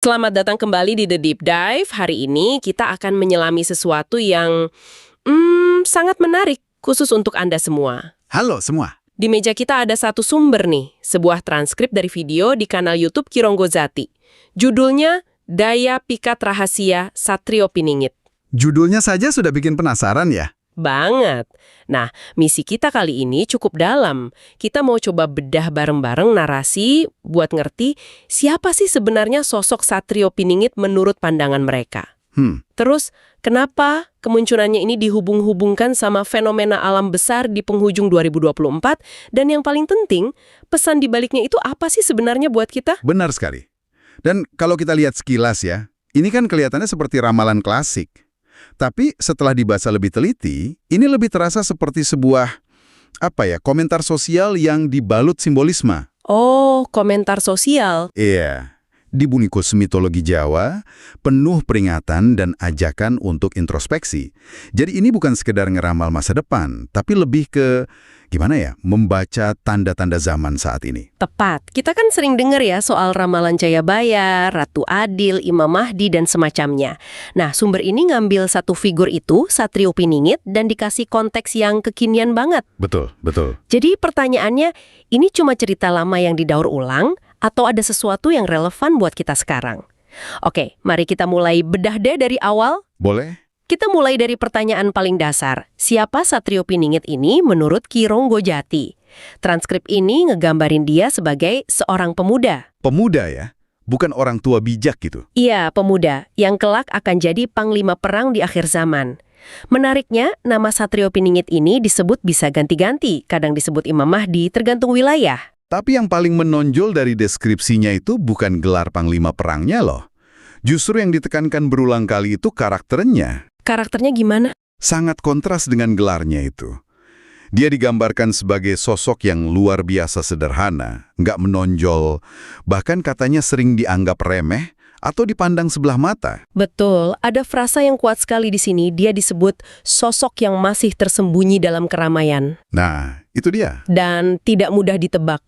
Selamat datang kembali di The Deep Dive. Hari ini kita akan menyelami sesuatu yang sangat menarik, khusus untuk Anda semua. Halo semua. Di meja kita ada satu sumber nih, sebuah transkrip dari video di kanal YouTube Kironggozati. Judulnya, Daya Pikat Rahasia Satrio Piningit. Judulnya saja sudah bikin penasaran ya? Banget. Nah, misi kita kali ini cukup dalam. Kita mau coba bedah bareng-bareng narasi buat ngerti siapa sih sebenarnya sosok Satrio Piningit menurut pandangan mereka. Terus, kenapa kemunculannya ini dihubung-hubungkan sama fenomena alam besar di penghujung 2024? Dan yang paling penting, pesan di baliknya itu apa sih sebenarnya buat kita? Benar sekali. Dan kalau kita lihat sekilas ya, ini kan kelihatannya seperti ramalan klasik. Tapi setelah dibaca lebih teliti, ini lebih terasa seperti sebuah, komentar sosial yang dibalut simbolisme. Oh, komentar sosial. Iya. Di bungkus mitologi Jawa, penuh peringatan dan ajakan untuk introspeksi. Jadi ini bukan sekedar ngeramal masa depan, tapi lebih ke, membaca tanda-tanda zaman saat ini. Tepat. Kita kan sering dengar ya soal ramalan Jayabaya, Ratu Adil, Imam Mahdi, dan semacamnya. Nah, sumber ini ngambil satu figur itu, Satrio Piningit, dan dikasih konteks yang kekinian banget. Betul, betul. Jadi pertanyaannya, ini cuma cerita lama yang didaur ulang, atau ada sesuatu yang relevan buat kita sekarang? Oke, mari kita mulai bedah deh dari awal. Boleh? Kita mulai dari pertanyaan paling dasar. Siapa Satrio Piningit ini menurut Kironggozati? Transkrip ini ngegambarin dia sebagai seorang pemuda. Pemuda ya? Bukan orang tua bijak gitu? Iya, pemuda, yang kelak akan jadi panglima perang di akhir zaman. Menariknya, nama Satrio Piningit ini disebut bisa ganti-ganti, kadang disebut Imam Mahdi, tergantung wilayah. Tapi yang paling menonjol dari deskripsinya itu bukan gelar panglima perangnya loh. Justru yang ditekankan berulang kali itu karakternya. Karakternya gimana? Sangat kontras dengan gelarnya itu. Dia digambarkan sebagai sosok yang luar biasa sederhana, nggak menonjol, bahkan katanya sering dianggap remeh atau dipandang sebelah mata. Betul, ada frasa yang kuat sekali di sini. Dia disebut sosok yang masih tersembunyi dalam keramaian. Nah, itu dia. Dan tidak mudah ditebak.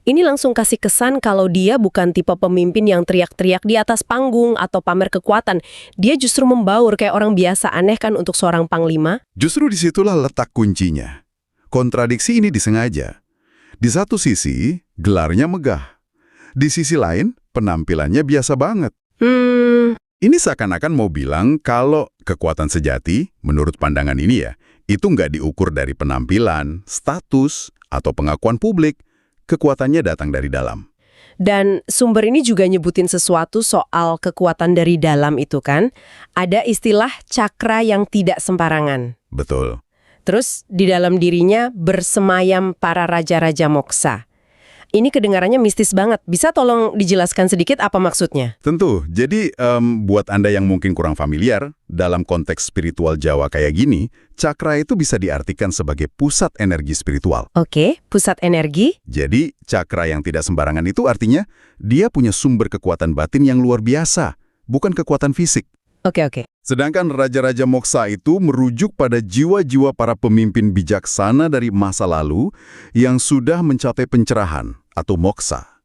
Ini langsung kasih kesan kalau dia bukan tipe pemimpin yang teriak-teriak di atas panggung atau pamer kekuatan. Dia justru membaur kayak orang biasa. Aneh kan untuk seorang panglima? Justru disitulah letak kuncinya. Kontradiksi ini disengaja. Di satu sisi, gelarnya megah. Di sisi lain, penampilannya biasa banget. Ini seakan-akan mau bilang kalau kekuatan sejati, menurut pandangan ini ya, itu nggak diukur dari penampilan, status, atau pengakuan publik. Kekuatannya datang dari dalam. Dan sumber ini juga nyebutin sesuatu soal kekuatan dari dalam itu kan. Ada istilah cakra yang tidak sembarangan. Betul. Terus di dalam dirinya bersemayam para raja-raja moksa. Ini kedengarannya mistis banget. Bisa tolong dijelaskan sedikit apa maksudnya? Tentu. Jadi buat Anda yang mungkin kurang familiar, dalam konteks spiritual Jawa kayak gini, cakra itu bisa diartikan sebagai pusat energi spiritual. Oke, pusat energi. Jadi cakra yang tidak sembarangan itu artinya dia punya sumber kekuatan batin yang luar biasa, bukan kekuatan fisik. Oke. Sedangkan raja-raja moksa itu merujuk pada jiwa-jiwa para pemimpin bijaksana dari masa lalu yang sudah mencapai pencerahan atau moksa.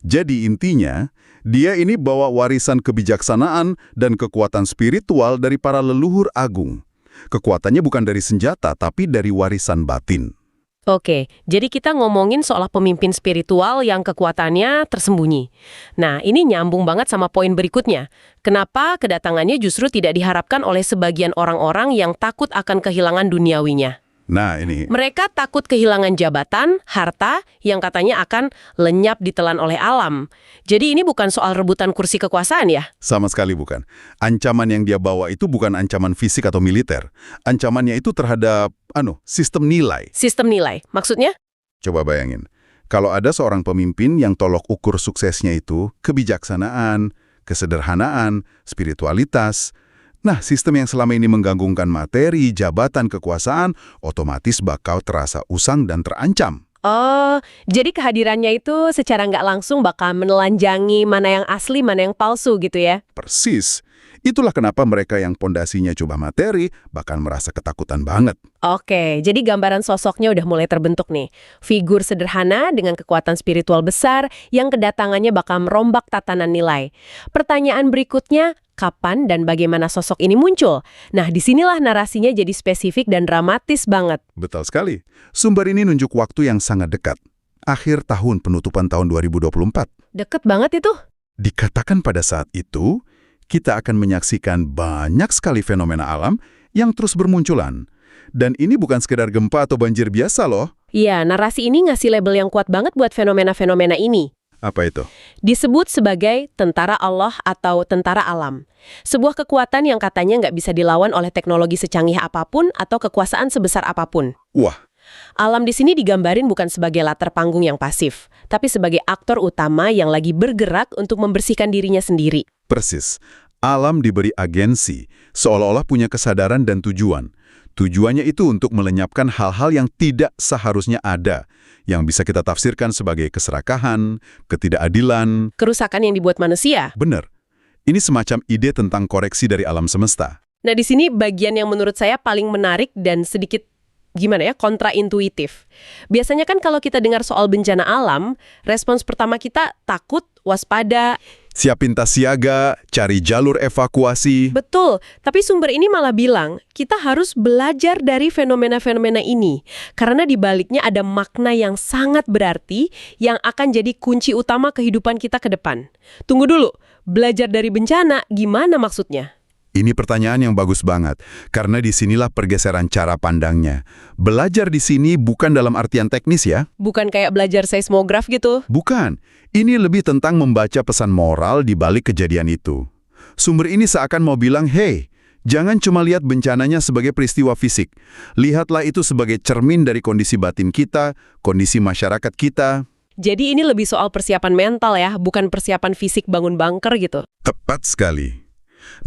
Jadi intinya, dia ini bawa warisan kebijaksanaan dan kekuatan spiritual dari para leluhur agung. Kekuatannya bukan dari senjata, tapi dari warisan batin. Oke, jadi kita ngomongin soal pemimpin spiritual yang kekuatannya tersembunyi. Nah, ini nyambung banget sama poin berikutnya. Kenapa kedatangannya justru tidak diharapkan oleh sebagian orang-orang yang takut akan kehilangan duniawinya? Nah, ini. Mereka takut kehilangan jabatan, harta, yang katanya akan lenyap ditelan oleh alam. Jadi ini bukan soal rebutan kursi kekuasaan ya? Sama sekali bukan. Ancaman yang dia bawa itu bukan ancaman fisik atau militer. Ancamannya itu terhadap, sistem nilai. Sistem nilai, maksudnya? Coba bayangin, kalau ada seorang pemimpin yang tolok ukur suksesnya itu kebijaksanaan, kesederhanaan, spiritualitas. Nah, sistem yang selama ini menggantungkan materi, jabatan, kekuasaan, otomatis bakal terasa usang dan terancam. Oh, jadi kehadirannya itu secara nggak langsung bakal menelanjangi mana yang asli, mana yang palsu gitu ya? Persis. Itulah kenapa mereka yang pondasinya coba materi bahkan merasa ketakutan banget. Oke, jadi gambaran sosoknya udah mulai terbentuk nih. Figur sederhana dengan kekuatan spiritual besar yang kedatangannya bakal merombak tatanan nilai. Pertanyaan berikutnya, kapan dan bagaimana sosok ini muncul? Nah, disinilah narasinya jadi spesifik dan dramatis banget. Betul sekali. Sumber ini nunjuk waktu yang sangat dekat. Akhir tahun penutupan tahun 2024. Deket banget itu. Dikatakan pada saat itu, kita akan menyaksikan banyak sekali fenomena alam yang terus bermunculan. Dan ini bukan sekedar gempa atau banjir biasa loh. Iya, narasi ini ngasih label yang kuat banget buat fenomena-fenomena ini. Apa itu? Disebut sebagai tentara Allah atau tentara alam. Sebuah kekuatan yang katanya nggak bisa dilawan oleh teknologi secanggih apapun atau kekuasaan sebesar apapun. Wah, Alam di sini digambarin bukan sebagai latar panggung yang pasif, tapi sebagai aktor utama yang lagi bergerak untuk membersihkan dirinya sendiri. persis. Alam diberi agensi, seolah-olah punya kesadaran dan tujuan. Tujuannya itu untuk melenyapkan hal-hal yang tidak seharusnya ada, yang bisa kita tafsirkan sebagai keserakahan, ketidakadilan. Kerusakan yang dibuat manusia. Benar. Ini semacam ide tentang koreksi dari alam semesta. Nah, di sini bagian yang menurut saya paling menarik dan sedikit kontraintuitif. Biasanya kan kalau kita dengar soal bencana alam, respons pertama kita takut, waspada. Siapin tas siaga, cari jalur evakuasi. Betul, tapi sumber ini malah bilang kita harus belajar dari fenomena-fenomena ini. Karena di baliknya ada makna yang sangat berarti yang akan jadi kunci utama kehidupan kita ke depan. Tunggu dulu, belajar dari bencana gimana maksudnya? Ini pertanyaan yang bagus banget, karena disinilah pergeseran cara pandangnya. Belajar di sini bukan dalam artian teknis ya. Bukan kayak belajar seismograf gitu. Bukan. Ini lebih tentang membaca pesan moral di balik kejadian itu. Sumber ini seakan mau bilang, hey, jangan cuma lihat bencananya sebagai peristiwa fisik. Lihatlah itu sebagai cermin dari kondisi batin kita, kondisi masyarakat kita. Jadi ini lebih soal persiapan mental ya, bukan persiapan fisik bangun bunker gitu. Tepat sekali.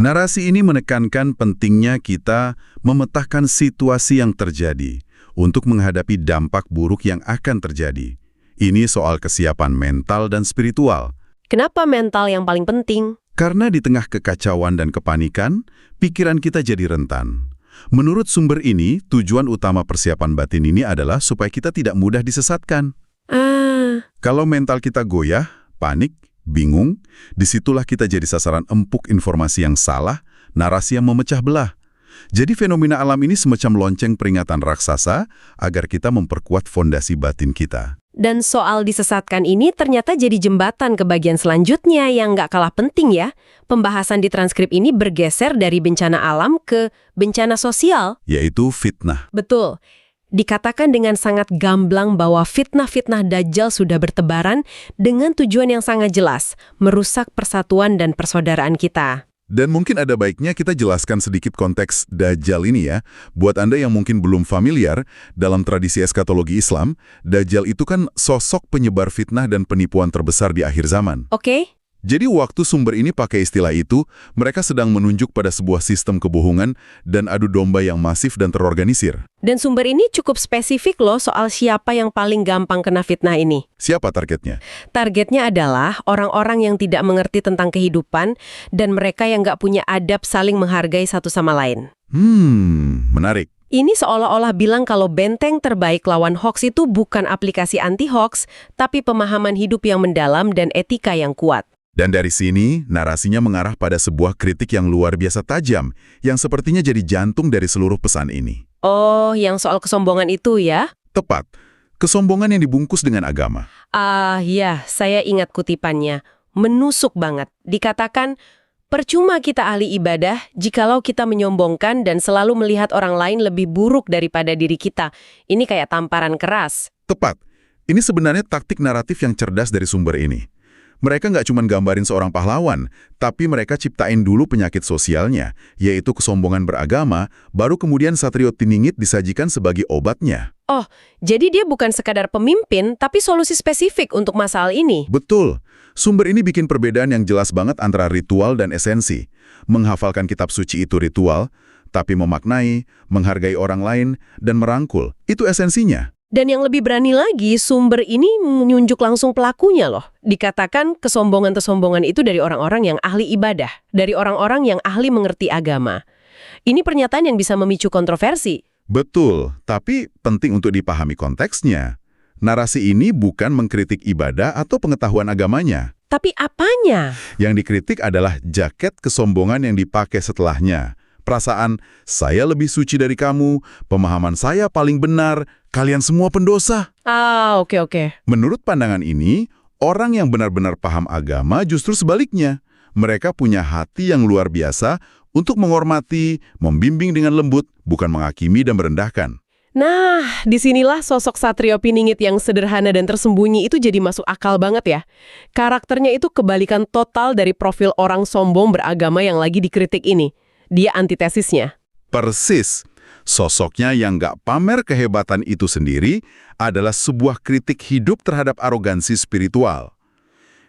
Narasi ini menekankan pentingnya kita memetakan situasi yang terjadi untuk menghadapi dampak buruk yang akan terjadi. Ini soal kesiapan mental dan spiritual. Kenapa mental yang paling penting? Karena di tengah kekacauan dan kepanikan, pikiran kita jadi rentan. Menurut sumber ini, tujuan utama persiapan batin ini adalah supaya kita tidak mudah disesatkan. Kalau mental kita goyah, panik, bingung, disitulah kita jadi sasaran empuk informasi yang salah, narasi yang memecah belah. Jadi fenomena alam ini semacam lonceng peringatan raksasa agar kita memperkuat fondasi batin kita. Dan soal disesatkan ini ternyata jadi jembatan ke bagian selanjutnya yang nggak kalah penting ya. Pembahasan di transkrip ini bergeser dari bencana alam ke bencana sosial. Yaitu fitnah. Betul. Dikatakan dengan sangat gamblang bahwa fitnah-fitnah Dajjal sudah bertebaran dengan tujuan yang sangat jelas, merusak persatuan dan persaudaraan kita. Dan mungkin ada baiknya kita jelaskan sedikit konteks Dajjal ini ya. Buat Anda yang mungkin belum familiar, dalam tradisi eskatologi Islam, Dajjal itu kan sosok penyebar fitnah dan penipuan terbesar di akhir zaman. Oke. Jadi waktu sumber ini pakai istilah itu, mereka sedang menunjuk pada sebuah sistem kebohongan dan adu domba yang masif dan terorganisir. Dan sumber ini cukup spesifik loh soal siapa yang paling gampang kena fitnah ini. Siapa targetnya? Targetnya adalah orang-orang yang tidak mengerti tentang kehidupan dan mereka yang nggak punya adab saling menghargai satu sama lain. Menarik. Ini seolah-olah bilang kalau benteng terbaik lawan hoax itu bukan aplikasi anti-hoax, tapi pemahaman hidup yang mendalam dan etika yang kuat. Dan dari sini, narasinya mengarah pada sebuah kritik yang luar biasa tajam, yang sepertinya jadi jantung dari seluruh pesan ini. Oh, yang soal kesombongan itu ya? Tepat. Kesombongan yang dibungkus dengan agama. Ya, saya ingat kutipannya. Menusuk banget. Dikatakan, percuma kita ahli ibadah jikalau kita menyombongkan dan selalu melihat orang lain lebih buruk daripada diri kita. Ini kayak tamparan keras. Tepat. Ini sebenarnya taktik naratif yang cerdas dari sumber ini. Mereka nggak cuma gambarin seorang pahlawan, tapi mereka ciptain dulu penyakit sosialnya, yaitu kesombongan beragama, baru kemudian Satrio Tiningit disajikan sebagai obatnya. Oh, jadi dia bukan sekadar pemimpin, tapi solusi spesifik untuk masalah ini. Betul. Sumber ini bikin perbedaan yang jelas banget antara ritual dan esensi. Menghafalkan kitab suci itu ritual, tapi memaknai, menghargai orang lain, dan merangkul. Itu esensinya. Dan yang lebih berani lagi, sumber ini menunjuk langsung pelakunya loh. Dikatakan kesombongan-kesombongan itu dari orang-orang yang ahli ibadah, dari orang-orang yang ahli mengerti agama. Ini pernyataan yang bisa memicu kontroversi. Betul, tapi penting untuk dipahami konteksnya. Narasi ini bukan mengkritik ibadah atau pengetahuan agamanya. Tapi apanya? Yang dikritik adalah jaket kesombongan yang dipakai setelahnya. Perasaan, saya lebih suci dari kamu, pemahaman saya paling benar, kalian semua pendosa. Oke. Menurut pandangan ini, orang yang benar-benar paham agama justru sebaliknya. Mereka punya hati yang luar biasa untuk menghormati, membimbing dengan lembut, bukan menghakimi dan merendahkan. Nah, disinilah sosok Satrio Piningit yang sederhana dan tersembunyi itu jadi masuk akal banget ya. Karakternya itu kebalikan total dari profil orang sombong beragama yang lagi dikritik ini. Dia antitesisnya. Persis. Sosoknya yang nggak pamer kehebatan itu sendiri adalah sebuah kritik hidup terhadap arogansi spiritual.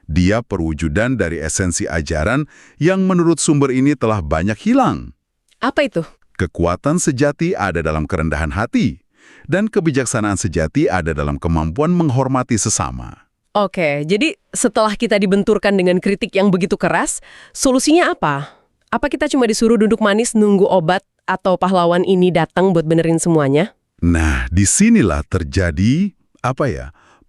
Dia perwujudan dari esensi ajaran yang menurut sumber ini telah banyak hilang. Apa itu? Kekuatan sejati ada dalam kerendahan hati, dan kebijaksanaan sejati ada dalam kemampuan menghormati sesama. Oke, jadi setelah kita dibenturkan dengan kritik yang begitu keras, solusinya apa? Apa kita cuma disuruh duduk manis nunggu obat atau pahlawan ini datang buat benerin semuanya? Nah, disinilah terjadi,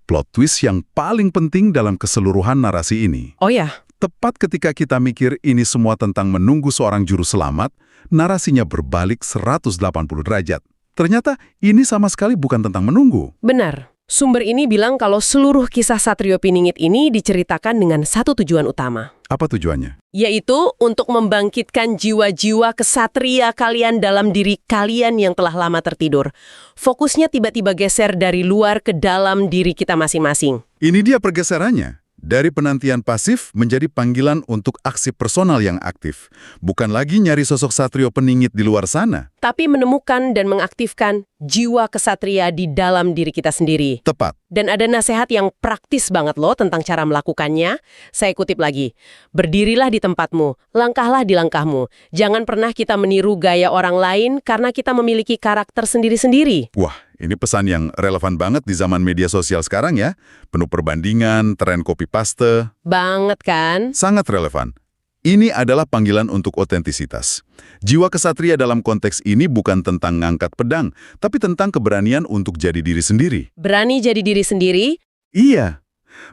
plot twist yang paling penting dalam keseluruhan narasi ini. Oh ya? Tepat ketika kita mikir ini semua tentang menunggu seorang juru selamat, narasinya berbalik 180 derajat. Ternyata ini sama sekali bukan tentang menunggu. Benar. Sumber ini bilang kalau seluruh kisah Satrio Piningit ini diceritakan dengan satu tujuan utama. Apa tujuannya? Yaitu untuk membangkitkan jiwa-jiwa kesatria kalian dalam diri kalian yang telah lama tertidur. Fokusnya tiba-tiba geser dari luar ke dalam diri kita masing-masing. Ini dia pergeserannya. Dari penantian pasif menjadi panggilan untuk aksi personal yang aktif. Bukan lagi nyari sosok Satrio Piningit di luar sana. Tapi menemukan dan mengaktifkan jiwa kesatria di dalam diri kita sendiri. Tepat. Dan ada nasihat yang praktis banget loh tentang cara melakukannya. Saya kutip lagi. Berdirilah di tempatmu, langkahlah di langkahmu. Jangan pernah kita meniru gaya orang lain karena kita memiliki karakter sendiri-sendiri. Wah, ini pesan yang relevan banget di zaman media sosial sekarang ya. Penuh perbandingan, tren copy-paste. Banget kan? Sangat relevan. Ini adalah panggilan untuk otentisitas. Jiwa kesatria dalam konteks ini bukan tentang ngangkat pedang, tapi tentang keberanian untuk jadi diri sendiri. Berani jadi diri sendiri? Iya.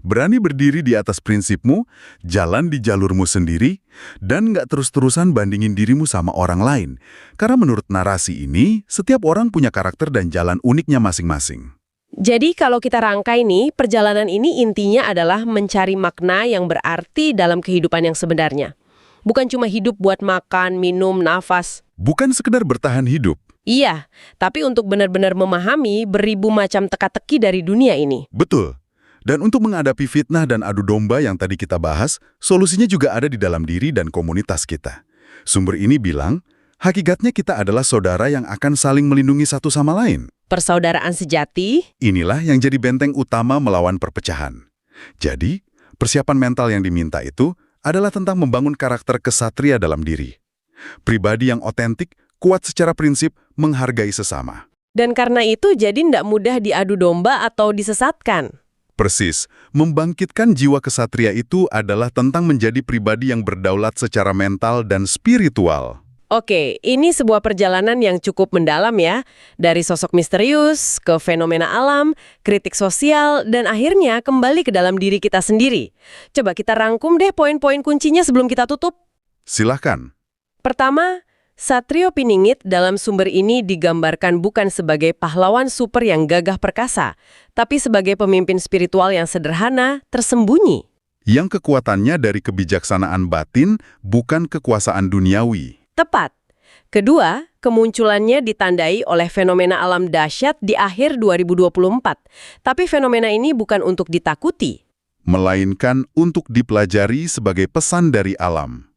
Berani berdiri di atas prinsipmu, jalan di jalurmu sendiri, dan nggak terus-terusan bandingin dirimu sama orang lain. Karena menurut narasi ini, setiap orang punya karakter dan jalan uniknya masing-masing. Jadi kalau kita rangkai nih, perjalanan ini intinya adalah mencari makna yang berarti dalam kehidupan yang sebenarnya. Bukan cuma hidup buat makan, minum, nafas. Bukan sekedar bertahan hidup. Iya, tapi untuk benar-benar memahami beribu macam teka-teki dari dunia ini. Betul. Dan untuk menghadapi fitnah dan adu domba yang tadi kita bahas, solusinya juga ada di dalam diri dan komunitas kita. Sumber ini bilang, hakikatnya kita adalah saudara yang akan saling melindungi satu sama lain. Persaudaraan sejati. Inilah yang jadi benteng utama melawan perpecahan. Jadi, persiapan mental yang diminta itu adalah tentang membangun karakter kesatria dalam diri. Pribadi yang otentik, kuat secara prinsip, menghargai sesama. Dan karena itu jadi tidak mudah diadu domba atau disesatkan. Persis, membangkitkan jiwa kesatria itu adalah tentang menjadi pribadi yang berdaulat secara mental dan spiritual. Oke, ini sebuah perjalanan yang cukup mendalam ya. Dari sosok misterius, ke fenomena alam, kritik sosial, dan akhirnya kembali ke dalam diri kita sendiri. Coba kita rangkum deh poin-poin kuncinya sebelum kita tutup. Silahkan. Pertama, Satrio Piningit dalam sumber ini digambarkan bukan sebagai pahlawan super yang gagah perkasa, tapi sebagai pemimpin spiritual yang sederhana, tersembunyi. Yang kekuatannya dari kebijaksanaan batin, bukan kekuasaan duniawi. Tepat. Kedua, kemunculannya ditandai oleh fenomena alam dahsyat di akhir 2024. Tapi fenomena ini bukan untuk ditakuti. Melainkan untuk dipelajari sebagai pesan dari alam.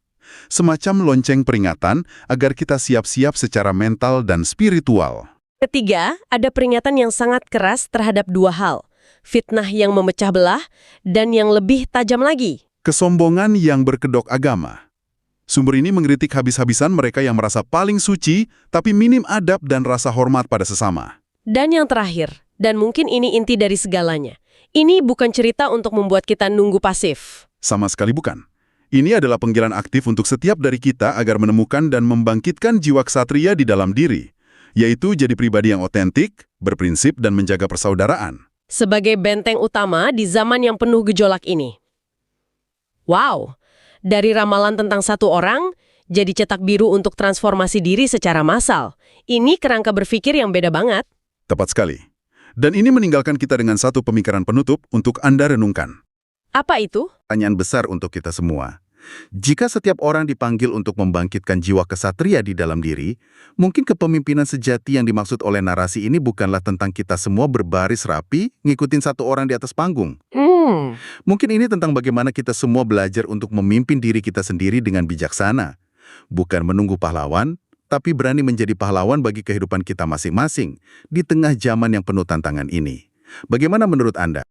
Semacam lonceng peringatan agar kita siap-siap secara mental dan spiritual. Ketiga, ada peringatan yang sangat keras terhadap dua hal. Fitnah yang memecah belah dan yang lebih tajam lagi. Kesombongan yang berkedok agama. Sumber ini mengkritik habis-habisan mereka yang merasa paling suci, tapi minim adab dan rasa hormat pada sesama. Dan yang terakhir, Dan mungkin ini inti dari segalanya. Ini bukan cerita untuk membuat kita nunggu pasif. Sama sekali bukan. Ini adalah panggilan aktif untuk setiap dari kita agar menemukan dan membangkitkan jiwa ksatria di dalam diri, yaitu jadi pribadi yang otentik, berprinsip, dan menjaga persaudaraan. Sebagai benteng utama di zaman yang penuh gejolak ini. Wow, dari ramalan tentang satu orang, jadi cetak biru untuk transformasi diri secara massal. Ini kerangka berpikir yang beda banget. Tepat sekali. Dan ini meninggalkan kita dengan satu pemikiran penutup untuk Anda renungkan. Apa itu? Pertanyaan besar untuk kita semua. Jika setiap orang dipanggil untuk membangkitkan jiwa kesatria di dalam diri, mungkin kepemimpinan sejati yang dimaksud oleh narasi ini bukanlah tentang kita semua berbaris rapi, ngikutin satu orang di atas panggung. Mungkin ini tentang bagaimana kita semua belajar untuk memimpin diri kita sendiri dengan bijaksana. Bukan menunggu pahlawan, tapi berani menjadi pahlawan bagi kehidupan kita masing-masing di tengah zaman yang penuh tantangan ini. Bagaimana menurut Anda?